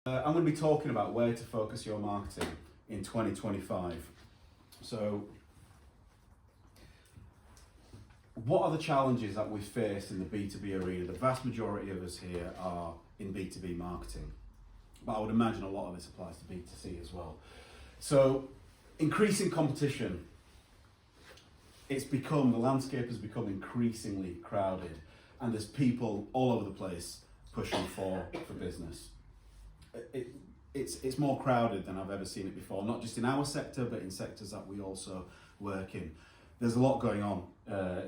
I'm going to be talking about where to focus your marketing in 2025. So, what are the challenges that we face in the B2B arena? The vast majority of us here are in B2B marketing, but I would imagine a lot of this applies to B2C as well. So, increasing competition. The landscape has become increasingly crowded, and there's people all over the place pushing for business. It's more crowded than I've ever seen it before, not just in our sector, but in sectors that we also work in. There's a lot going on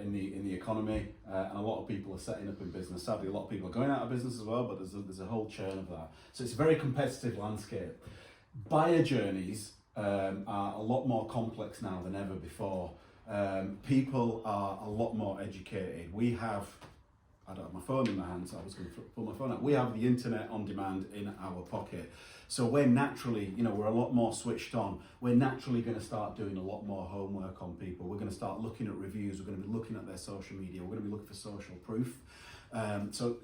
in the economy, and a lot of people are setting up in business. Sadly, a lot of people are going out of business as well, but there's a whole churn of that. So it's a very competitive landscape. Buyer journeys are a lot more complex now than ever before. People are a lot more educated. I don't have my phone in my hand, so I was going to pull my phone out. We have the internet on demand in our pocket. So we're naturally, we're a lot more switched on. We're naturally going to start doing a lot more homework on people. We're going to start looking at reviews. We're going to be looking at their social media. We're going to be looking for social proof. So,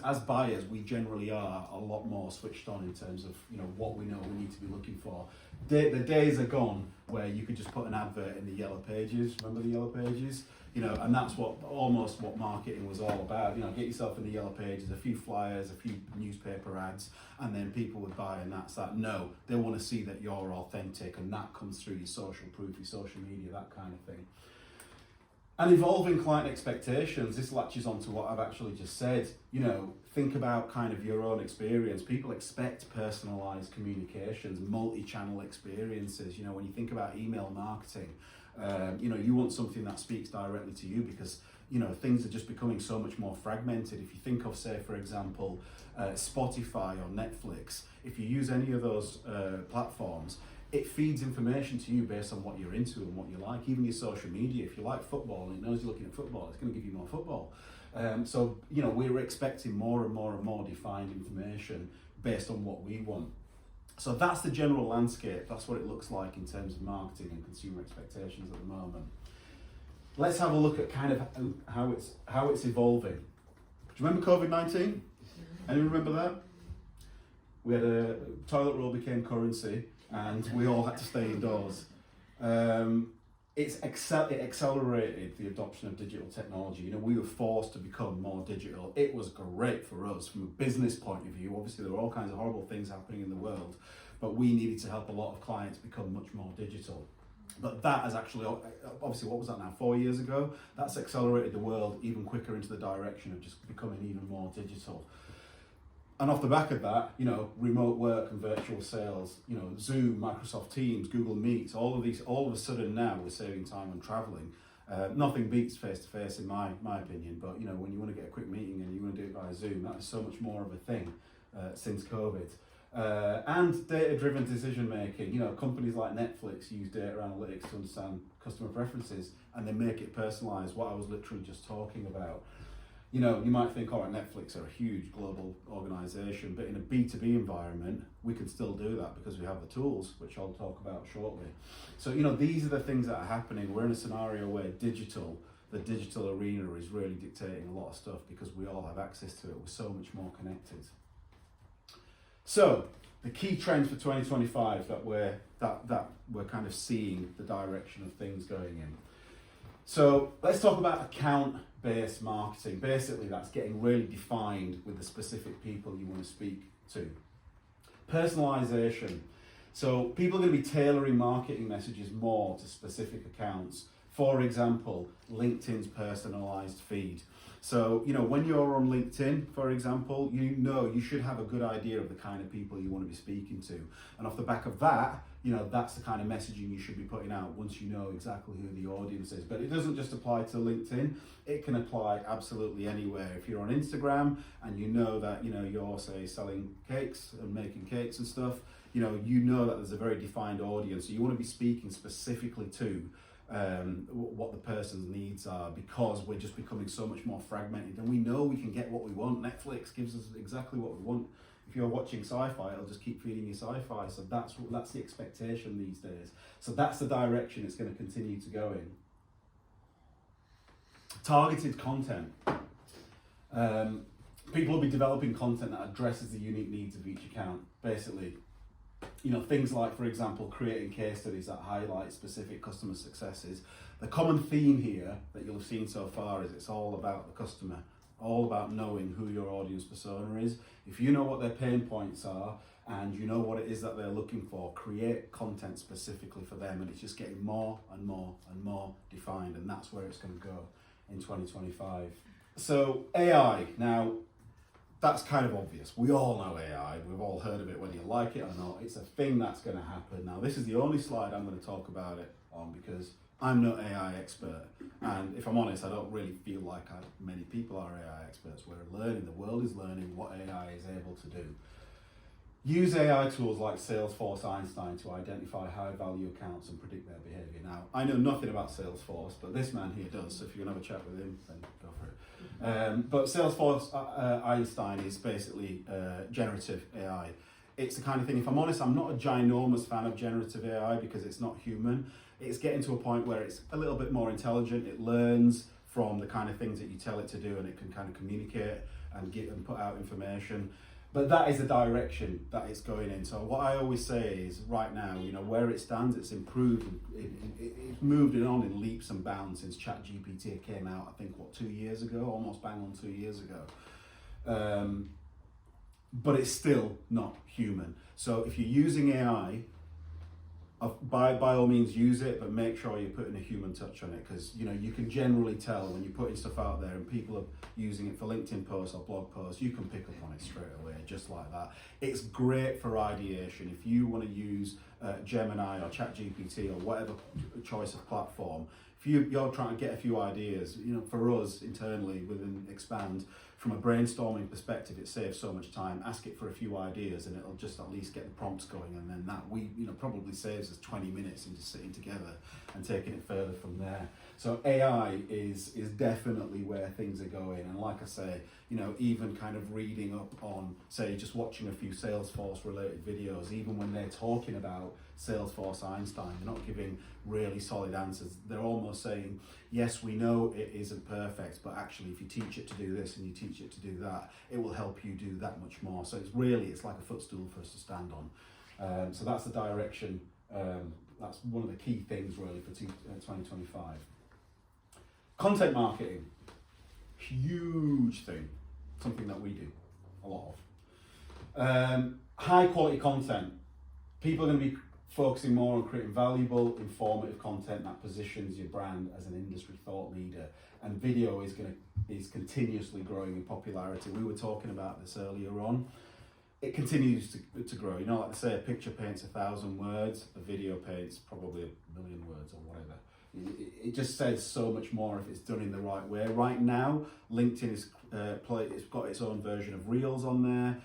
as buyers, we generally are a lot more switched on in terms of, what we know we need to be looking for. The days are gone where you could just put an advert in the yellow pages. Remember the yellow pages? And that's almost what marketing was all about. Get yourself in the yellow pages, a few flyers, a few newspaper ads, and then people would buy, and that's that. No, they want to see that you're authentic, and that comes through your social proof, your social media, that kind of thing. And evolving client expectations, this latches onto what I've actually just said. Think about kind of your own experience. People expect personalized communications, multi-channel experiences. When you think about email marketing, you want something that speaks directly to you because, things are just becoming so much more fragmented. If you think of, say, for example, Spotify or Netflix, if you use any of those platforms, it feeds information to you based on what you're into and what you like. Even your social media, if you like football and it knows you're looking at football, it's going to give you more football. So we're expecting more and more and more defined information based on what we want. So that's the general landscape. That's what it looks like in terms of marketing and consumer expectations at the moment. Let's have a look at kind of how it's evolving. Do you remember COVID-19? Anyone remember that? We had a toilet roll became currency, and we all had to stay indoors. It accelerated the adoption of digital technology. We were forced to become more digital. It was great for us from a business point of view. Obviously, there were all kinds of horrible things happening in the world, but we needed to help a lot of clients become much more digital. But that has actually, obviously, what was that now, 4 years ago? That's accelerated the world even quicker into the direction of just becoming even more digital. And off the back of that, remote work and virtual sales, Zoom, Microsoft Teams, Google Meets, all of a sudden now we're saving time on traveling. Nothing beats face-to-face in my opinion, but when you want to get a quick meeting and you want to do it via Zoom, that is so much more of a thing since COVID. And data-driven decision-making, companies like Netflix use data analytics to understand customer preferences and they make it personalised, what I was literally just talking about. You might think, all right, Netflix are a huge global organisation, but in a B2B environment, we can still do that because we have the tools, which I'll talk about shortly. So, these are the things that are happening. We're in a scenario where the digital arena is really dictating a lot of stuff because we all have access to it. We're so much more connected. So, the key trends for 2025 that we're kind of seeing the direction of things going in. So, let's talk about account-based marketing. Basically, that's getting really defined with the specific people you want to speak to. Personalization. So people are going to be tailoring marketing messages more to specific accounts. For example, LinkedIn's personalized feed. So, when you're on LinkedIn, for example, you should have a good idea of the kind of people you want to be speaking to. And off the back of that, that's the kind of messaging you should be putting out once you know exactly who the audience is. But it doesn't just apply to LinkedIn, it can apply absolutely anywhere. If you're on Instagram and that, you're, say, selling cakes and making cakes and stuff, that there's a very defined audience. So you want to be speaking specifically to what the person's needs are, because we're just becoming so much more fragmented and we know we can get what we want. Netflix gives us exactly what we want. If you're watching sci-fi, it'll just keep feeding you sci-fi. So that's the expectation these days. So that's the direction it's going to continue to go in. Targeted content. People will be developing content that addresses the unique needs of each account. Basically, things like, for example, creating case studies that highlight specific customer successes. The common theme here that you'll have seen so far is it's all about the customer, all about knowing who your audience persona is. If you know what their pain points are and you know what it is that they're looking for, create content specifically for them, and it's just getting more and more and more defined, and that's where it's going to go in 2025. So AI, now that's kind of obvious. We all know AI, we've all heard of it whether you like it or not. It's a thing that's going to happen. Now this is the only slide I'm going to talk about it on because I'm not AI expert, and if I'm honest, I don't really feel like many people are AI experts. We're learning, the world is learning what AI is able to do. Use AI tools like Salesforce Einstein to identify high value accounts and predict their behavior. Now, I know nothing about Salesforce, but this man here does, so if you're going to have a chat with him, then go for it. But Salesforce Einstein is basically generative AI. It's the kind of thing, if I'm honest, I'm not a ginormous fan of generative AI because it's not human. It's getting to a point where it's a little bit more intelligent. It learns from the kind of things that you tell it to do, and it can kind of communicate and put out information. But that is the direction that it's going in. So what I always say is, right now, where it stands, it's improved. It's moved on in leaps and bounds since ChatGPT came out, I think, 2 years ago? Almost bang on 2 years ago. But it's still not human. So if you're using AI, by all means use it, but make sure you're putting a human touch on it, because you can generally tell when you're putting stuff out there and people are using it for LinkedIn posts or blog posts, you can pick up on it straight away, just like that. It's great for ideation. If you want to use Gemini or ChatGPT or whatever choice of platform, if you're trying to get a few ideas, for us internally within Xpand, from a brainstorming perspective, it saves so much time. Ask it for a few ideas and it'll just at least get the prompts going, and then that probably saves us 20 minutes into sitting together and taking it further from there. So AI is definitely where things are going, and like I say, even kind of reading up on, say, just watching a few Salesforce related videos, even when they're talking about Salesforce Einstein, they're not giving really solid answers. They're almost saying, yes, we know it isn't perfect, but actually if you teach it to do this and you teach it to do that, it will help you do that much more. So it's like a footstool for us to stand on. So that's the direction. That's one of the key things really for 2025. Content marketing, huge thing, something that we do a lot of. High quality content. People are going to be focusing more on creating valuable, informative content that positions your brand as an industry thought leader. And video is continuously growing in popularity. We were talking about this earlier on. It continues to grow. Like they say, a picture paints 1,000 words, a video paints probably 1 million words or whatever. It just says so much more if it's done in the right way. Right now, LinkedIn it's got its own version of Reels on there,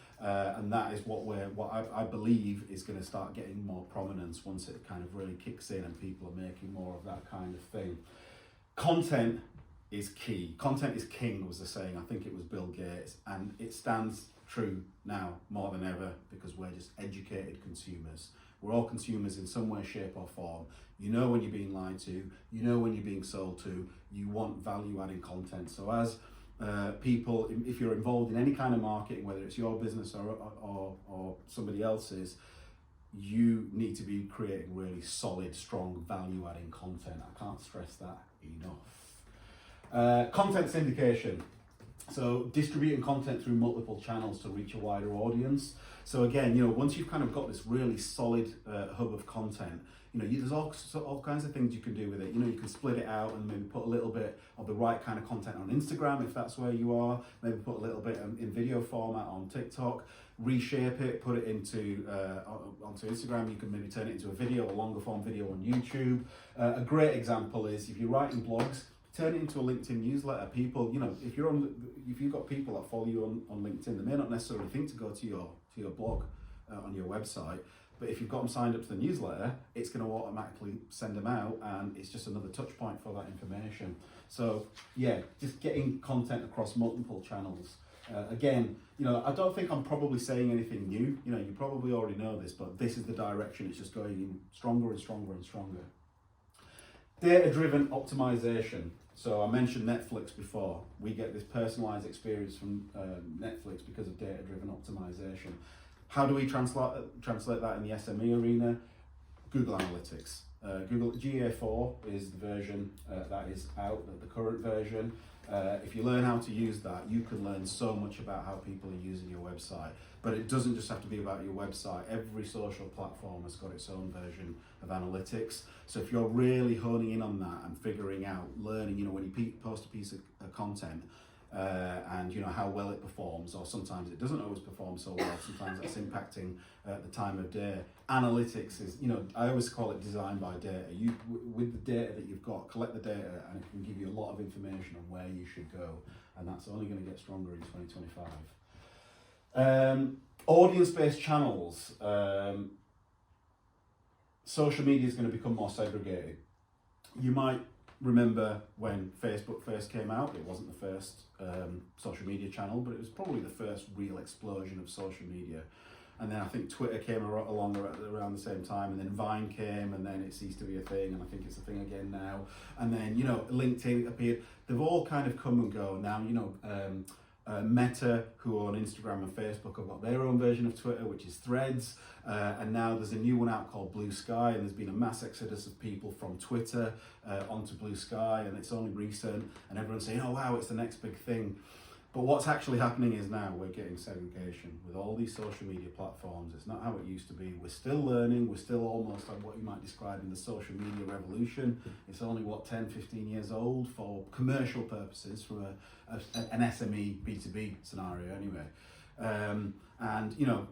and that is what I believe is going to start getting more prominence once it kind of really kicks in and people are making more of that kind of thing. Content is key. Content is king was the saying. I think it was Bill Gates, and it stands true now more than ever because we're just educated consumers. We're all consumers in some way, shape or form. When you're being lied to, when you're being sold to, you want value-adding content. So as people, if you're involved in any kind of marketing, whether it's your business or somebody else's, you need to be creating really solid, strong, value-adding content. I can't stress that enough. Content syndication. So distributing content through multiple channels to reach a wider audience. So again, once you've kind of got this really solid hub of content, there's all kinds of things you can do with it. You can split it out and maybe put a little bit of the right kind of content on Instagram if that's where you are. Maybe put a little bit in video format on TikTok. Reshape it, put it onto Instagram. You can maybe turn it into a video, a longer form video on YouTube. A great example is if you're writing blogs, turn it into a LinkedIn newsletter. People, if you've got people that follow you on LinkedIn, they may not necessarily think to go to your blog on your website, but if you've got them signed up to the newsletter, it's going to automatically send them out, and it's just another touch point for that information. So yeah, just getting content across multiple channels. Again, I don't think I'm probably saying anything new. You probably already know this, but this is the direction it's just going in stronger and stronger and stronger. Data-driven optimization. So I mentioned Netflix before. We get this personalized experience from Netflix because of data-driven optimization. How do we translate that in the SME arena? Google Analytics. Google GA4 is the version that is out, the current version. If you learn how to use that, you can learn so much about how people are using your website. But it doesn't just have to be about your website. Every social platform has got its own version of analytics. So if you're really honing in on that and figuring out, learning, you know, when you post a piece of content, and you know how well it performs, or sometimes it doesn't always perform so well, sometimes that's impacting the time of day. Analytics is, you know, I always call it design by data. With the data that you've got, collect the data and it can give you a lot of information on where you should go, and that's only going to get stronger in 2025. Audience-based channels. Social media is going to become more segregated. You might remember when Facebook first came out. It wasn't the first social media channel, but it was probably the first real explosion of social media. And then I think Twitter came along around the same time, and then Vine came, and then it ceased to be a thing, and I think it's a thing again now. And then, you know, LinkedIn appeared. They've all kind of come and go. Now, you know, Meta, who own Instagram and Facebook, have got their own version of Twitter, which is Threads, and now there's a new one out called Blue Sky, and there's been a mass exodus of people from Twitter onto Blue Sky, and it's only recent, and everyone's saying, oh wow, it's the next big thing. But what's actually happening is now we're getting segregation with all these social media platforms. It's not how it used to be. We're still learning. We're still almost like what you might describe in the social media revolution. It's only, 10, 15 years old for commercial purposes, from an SME B2B scenario anyway. And, you know,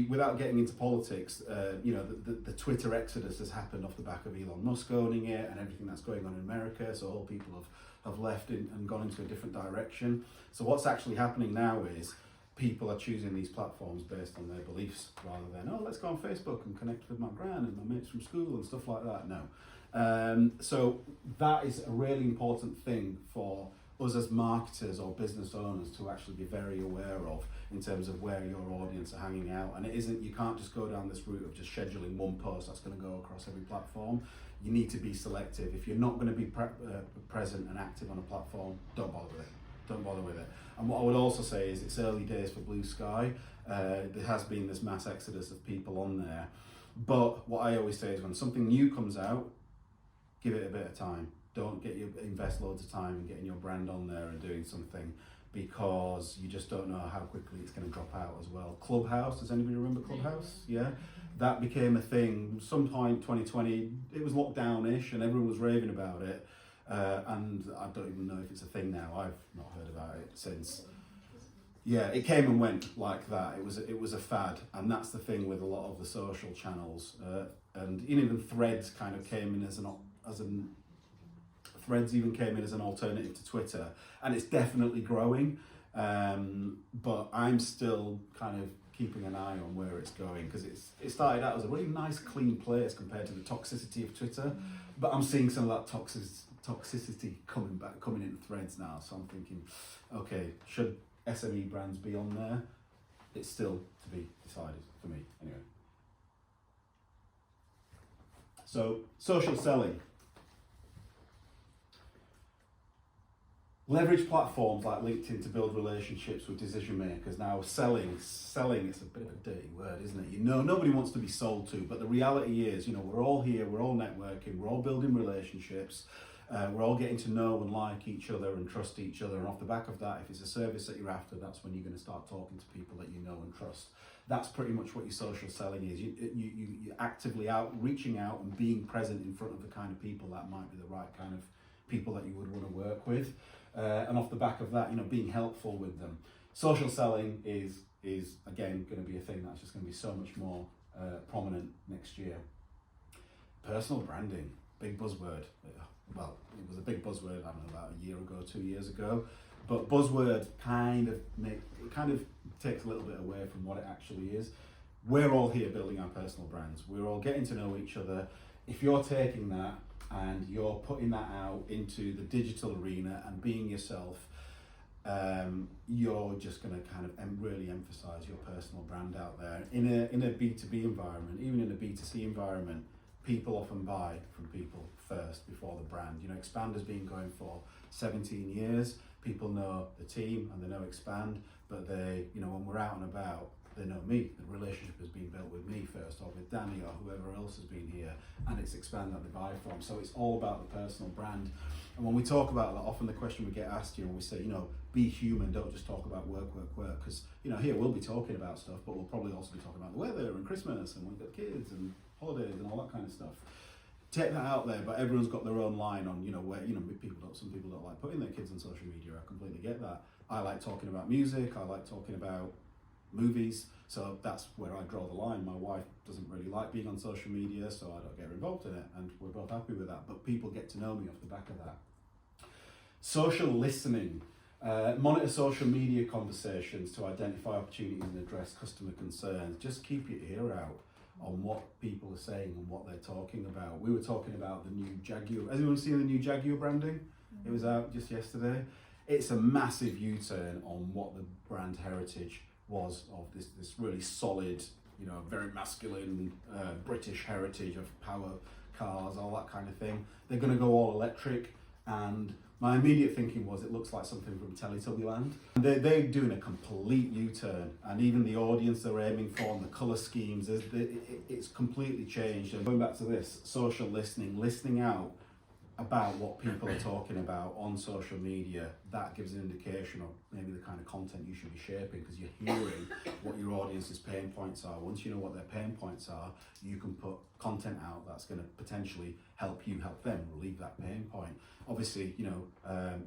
without getting into politics, you know, the Twitter exodus has happened off the back of Elon Musk owning it and everything that's going on in America. So all people have left and gone into a different direction. So what's actually happening now is people are choosing these platforms based on their beliefs, rather than, oh, let's go on Facebook and connect with my gran and my mates from school and stuff like that. No. So that is a really important thing for us as marketers or business owners to actually be very aware of, in terms of where your audience are hanging out. And it isn't, you can't just go down this route of just scheduling one post that's going to go across every platform. You need to be selective. If you're not going to be present and active on a platform, don't bother with it. Don't bother with it. And what I would also say is it's early days for Blue Sky. There has been this mass exodus of people on there. But what I always say is, when something new comes out, give it a bit of time. Don't invest loads of time in getting your brand on there and doing something, because you just don't know how quickly it's going to drop out as well. Clubhouse, does anybody remember Clubhouse? Yeah? That became a thing some point 2020. It was lockdown-ish and everyone was raving about it. And I don't even know if it's a thing now. I've not heard about it since. Yeah, it came and went like that. It was a fad, and that's the thing with a lot of the social channels. And even Threads kind of came in Threads even came in as an alternative to Twitter, and it's definitely growing. But I'm still kind of keeping an eye on where it's going, because it started out as a really nice, clean place compared to the toxicity of Twitter. But I'm seeing some of that toxicity coming into Threads now. So I'm thinking, okay, should SME brands be on there? It's still to be decided for me, anyway. So, social selling. Leverage platforms like LinkedIn to build relationships with decision makers. Now, selling, it's a bit of a dirty word, isn't it? You know, nobody wants to be sold to, but the reality is, you know, we're all here, we're all networking, we're all building relationships, we're all getting to know and like each other and trust each other. And off the back of that, if it's a service that you're after, that's when you're going to start talking to people that you know and trust. That's pretty much what your social selling is. You're actively reaching out and being present in front of the kind of people that might be the right kind of people that you would want to work with. And off the back of that, you know, being helpful with them. Social selling is again going to be a thing that's just going to be so much more prominent next year. Personal branding, big buzzword. Well, it was a big buzzword, I don't know, about a year ago, 2 years ago. But buzzword kind of takes a little bit away from what it actually is. We're all here building our personal brands. We're all getting to know each other. If you're taking that and you're putting that out into the digital arena and being yourself, you're just going to kind of really emphasize your personal brand out there in a B2B environment. Even in a B2C environment, people often buy from people first before the brand. You know, Xpand has been going for 17 years. People know the team and they know Xpand, but they, you know, when we're out and about, they know me. The relationship has been built with me first, or with Danny, or whoever else has been here, and it's Xpand that they buy from. So it's all about the personal brand. And when we talk about that, often the question we get asked, you know, we say, you know, be human, don't just talk about work, because, you know, here we'll be talking about stuff, but we'll probably also be talking about the weather and Christmas, and we've got kids and holidays and all that kind of stuff. Take that out there, but everyone's got their own line on, you know, where, you know, some people don't like putting their kids on social media. I completely get that. I like talking about music, I like talking about movies, so that's where I draw the line. My wife doesn't really like being on social media, so I don't get her involved in it, and we're both happy with that, but people get to know me off the back of that. Social listening. Monitor social media conversations to identify opportunities and address customer concerns. Just keep your ear out on what people are saying and what they're talking about. We were talking about the new Jaguar. Has anyone seen the new Jaguar branding? Mm-hmm. It was out just yesterday. It's a massive U-turn on what the brand heritage was of this really solid, you know, very masculine British heritage of power cars, all that kind of thing. They're going to go all electric, and my immediate thinking was it looks like something from Teletubbyland. They're doing a complete U-turn, and even the audience they're aiming for and the colour schemes, it's completely changed. And going back to this, social listening out about what people are talking about on social media, that gives an indication of maybe the kind of content you should be shaping, because you're hearing what your audience's pain points are. Once you know what their pain points are, you can put content out that's going to potentially help you help them relieve that pain point. Obviously, you know,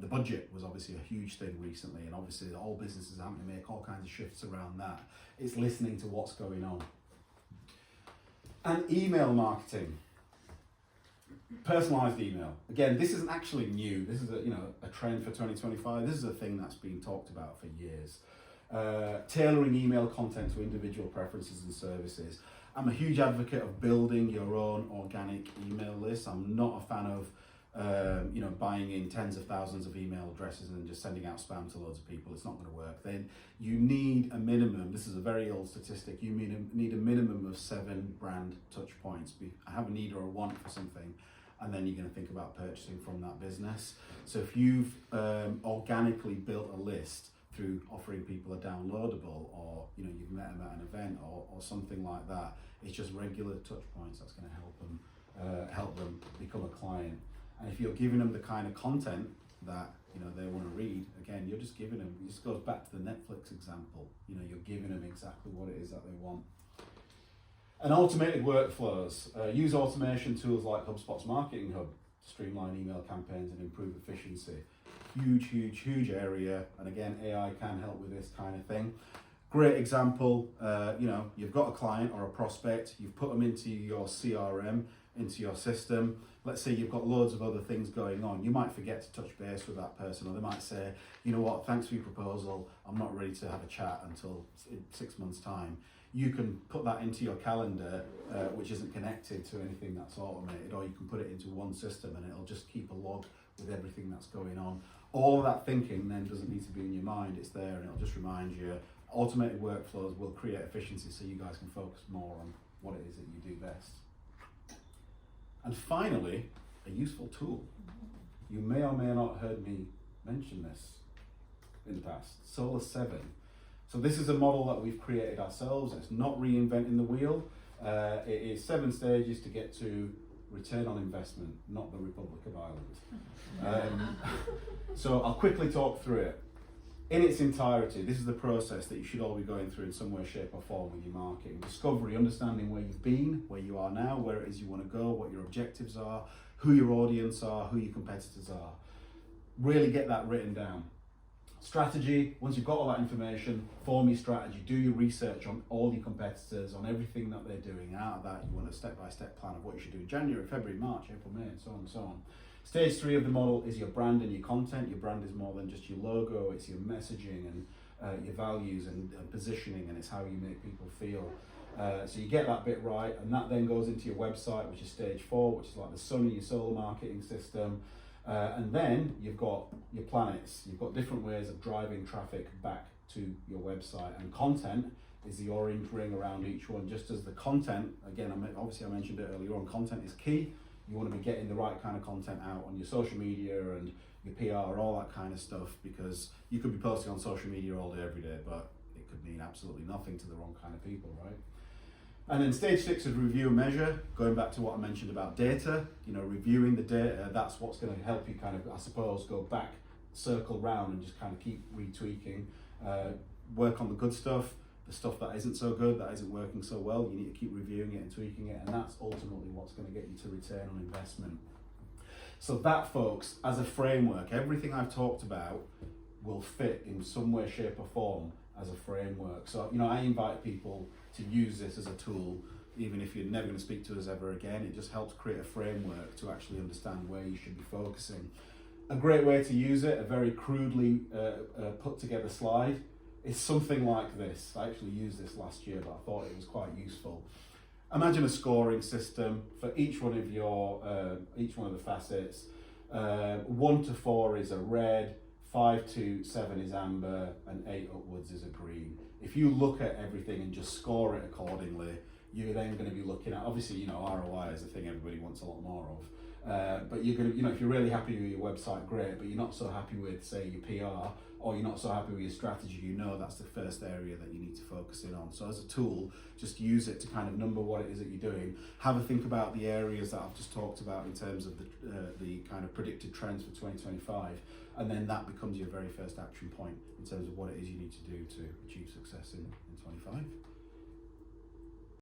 the budget was obviously a huge thing recently, and obviously all businesses are having to make all kinds of shifts around that. It's listening to what's going on. And email marketing. Personalized email. Again, this isn't actually new. This is a trend for 2025. This is a thing that's been talked about for years. Tailoring email content to individual preferences and services. I'm a huge advocate of building your own organic email list. I'm not a fan of buying in tens of thousands of email addresses and just sending out spam to loads of people. It's not going to work. Then you need a minimum. This is a very old statistic. You need a minimum of 7 brand touch points. Have a need or a want for something, and then you're going to think about purchasing from that business. So if you've organically built a list through offering people a downloadable, or you've met them at an event or something like that, it's just regular touch points that's going to help them become a client. And if you're giving them the kind of content that they want to read, again, you're just giving them. It just goes back to the Netflix example. You're giving them exactly what it is that they want. And automated workflows. Use automation tools like HubSpot's Marketing Hub to streamline email campaigns and improve efficiency. Huge area. And again, AI can help with this kind of thing. Great example. You've got a client or a prospect. You've put them into your CRM, into your system. Let's say you've got loads of other things going on. You might forget to touch base with that person, or they might say, you know what, thanks for your proposal. I'm not ready to have a chat until 6 months' time. You can put that into your calendar, which isn't connected to anything that's automated, or you can put it into one system and it'll just keep a log with everything that's going on. All of that thinking then doesn't need to be in your mind, it's there and it'll just remind you. Automated workflows will create efficiency so you guys can focus more on what it is that you do best. And finally, a useful tool. You may or may not have heard me mention this in the past, Solar 7. So this is a model that we've created ourselves. It's not reinventing the wheel. It is 7 stages to get to return on investment, not the Republic of Ireland. So I'll quickly talk through it. In its entirety, this is the process that you should all be going through in some way, shape or form with your marketing. Discovery, understanding where you've been, where you are now, where it is you want to go, what your objectives are, who your audience are, who your competitors are. Really get that written down. Strategy, once you've got all that information, form your strategy, do your research on all your competitors, on everything that they're doing. Out of that, you want a step-by-step plan of what you should do in January, February, March, April, May, and so on and so on. Stage 3 of the model is your brand and your content. Your brand is more than just your logo, it's your messaging and your values and positioning, and it's how you make people feel. So you get that bit right, and that then goes into your website, which is stage 4, which is like the sun of your solar marketing system. And then you've got your planets. You've got different ways of driving traffic back to your website, and content is the orange ring around each one, just as the content, again, obviously I mentioned it earlier on, content is key. You want to be getting the right kind of content out on your social media and your PR, all that kind of stuff, because you could be posting on social media all day, every day, but it could mean absolutely nothing to the wrong kind of people, right? And then stage 6 is review and measure, going back to what I mentioned about data, reviewing the data. That's what's going to help you kind of, I suppose, go back, circle round and just kind of keep retweaking, work on the good stuff. The stuff that isn't so good, that isn't working so well, you need to keep reviewing it and tweaking it, and that's ultimately what's going to get you to return on investment. So that, folks, as a framework, everything I've talked about will fit in some way, shape or form as a framework. So, I invite people to use this as a tool, even if you're never going to speak to us ever again. It just helps create a framework to actually understand where you should be focusing. A great way to use it, a very crudely put together slide, is something like this. I actually used this last year, but I thought it was quite useful. Imagine a scoring system for each one of the facets. 1 to 4 is a red, 5 to 7 is amber, and 8 upwards is a green. If you look at everything and just score it accordingly, you're then going to be looking at, obviously, ROI is a thing everybody wants a lot more of. But you're going to, if you're really happy with your website, great, but you're not so happy with, say, your PR, or you're not so happy with your strategy, that's the first area that you need to focus in on. So as a tool, just use it to kind of number what it is that you're doing. Have a think about the areas that I've just talked about in terms of the kind of predicted trends for 2025, and then that becomes your very first action point in terms of what it is you need to do to achieve success in 25.